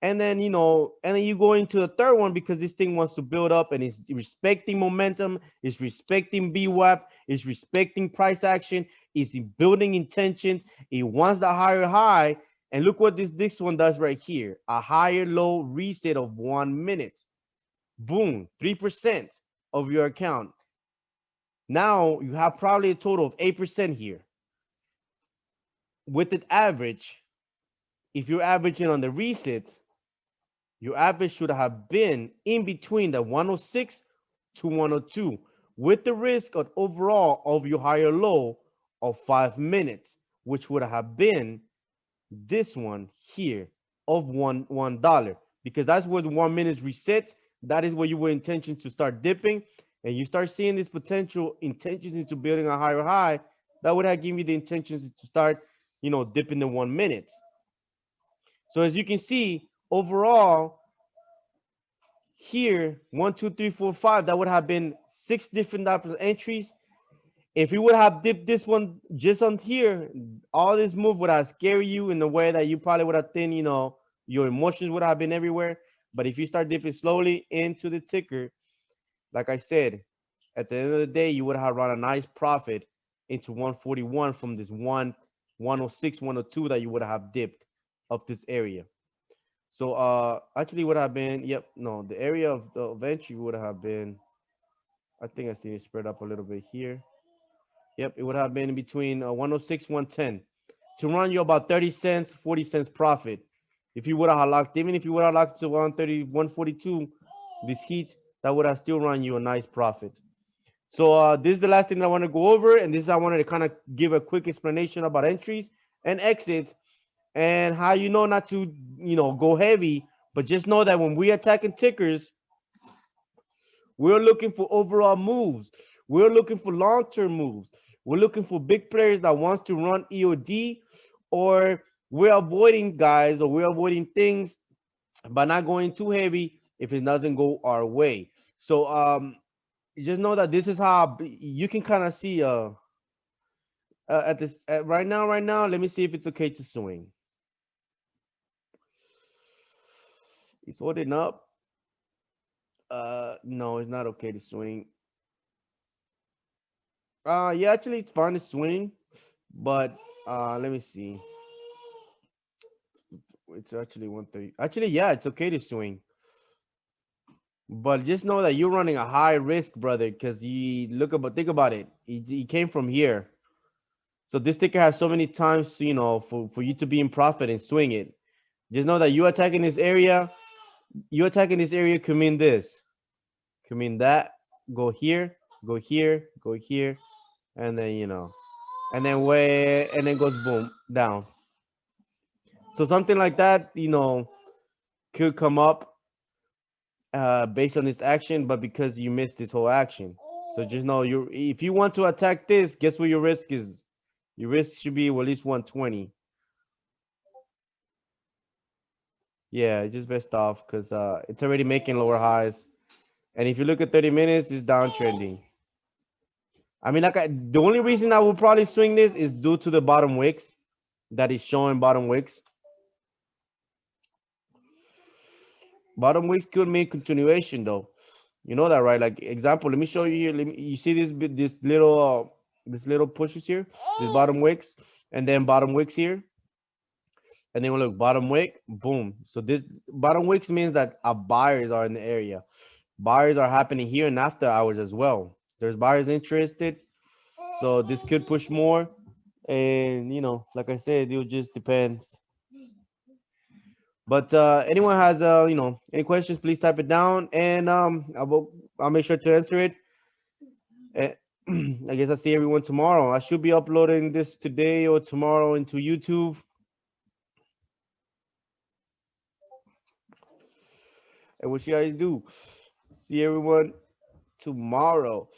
And then, and then you go into the third one because this thing wants to build up and it's respecting momentum, it's respecting BWAP, it's respecting price action, it's building intentions, it wants the higher high. And look what this one does right here, a higher low reset of 1 minute. Boom, 3% of your account. Now you have probably a total of 8% here. With the average, if you're averaging on the resets, your average should have been in between the 106 to 102, with the risk of overall of your higher low of 5 minutes, which would have been this one here of $1, because that's where the 1 minute resets. That is where you were intention to start dipping, and you start seeing this potential intentions into building a higher high. That would have given you the intentions to start, dipping the 1 minute. So as you can see, overall, here, 1, 2, 3, 4, 5, that would have been 6 different types of entries. If you would have dipped this one just on here, all this move would have scared you in a way that you probably would have think, your emotions would have been everywhere. But if you start dipping slowly into the ticker, like I said, at the end of the day, you would have run a nice profit into 141 from this 1 106, 102 that you would have dipped of this area. So actually would have been, yep, no, the area of the entry would have been, I think I see it spread up a little bit here. Yep, it would have been between 106, 110 to run you about 30 cents, 40 cents profit. If you would have locked, even if you would have locked to 130, 142, this heat, that would have still run you a nice profit. So this is the last thing that I want to go over, and this is I wanted to kind of give a quick explanation about entries and exits and how you know not to, go heavy, but just know that when we attacking tickers, we're looking for overall moves. We're looking for long-term moves. We're looking for big players that wants to run EOD, or we're avoiding guys, or we're avoiding things by not going too heavy if it doesn't go our way. So just know that this is how you can kind of see at this right now. Let me see if it's okay to swing. He's holding up. No, it's not okay to swing. Yeah, actually, it's fine to swing, but let me see. It's actually 130. Actually, yeah, it's okay to swing, but just know that you're running a high risk, brother, because you think about it. He came from here, so this ticker has so many times, for you to be in profit and swing it. Just know that you attacking this area. You attacking this area could mean this, could mean that. Go here, go here, go here, and then and then and then goes boom down. So something like that, could come up based on this action, but because you missed this whole action. So just know if you want to attack this, guess what your risk is? Your risk should be at least 120. Yeah, just best off because it's already making lower highs. And if you look at 30 minutes, it's downtrending. I mean, the only reason I would probably swing this is due to the bottom wicks that is showing bottom wicks. Bottom wicks could mean continuation though. You know that, right? Like example, let me show you here. You see this little pushes here, this bottom wicks, and then bottom wicks here, and then we look bottom wick, boom. So this bottom wicks means that buyers are in the area. Buyers are happening here and after hours as well. There's buyers interested, so this could push more. And like I said, it just depends. But anyone has any questions, please type it down, and I'll make sure to answer it. Eh, I guess I'll see everyone tomorrow. I should be uploading this today or tomorrow into YouTube. And what you guys do? See everyone tomorrow.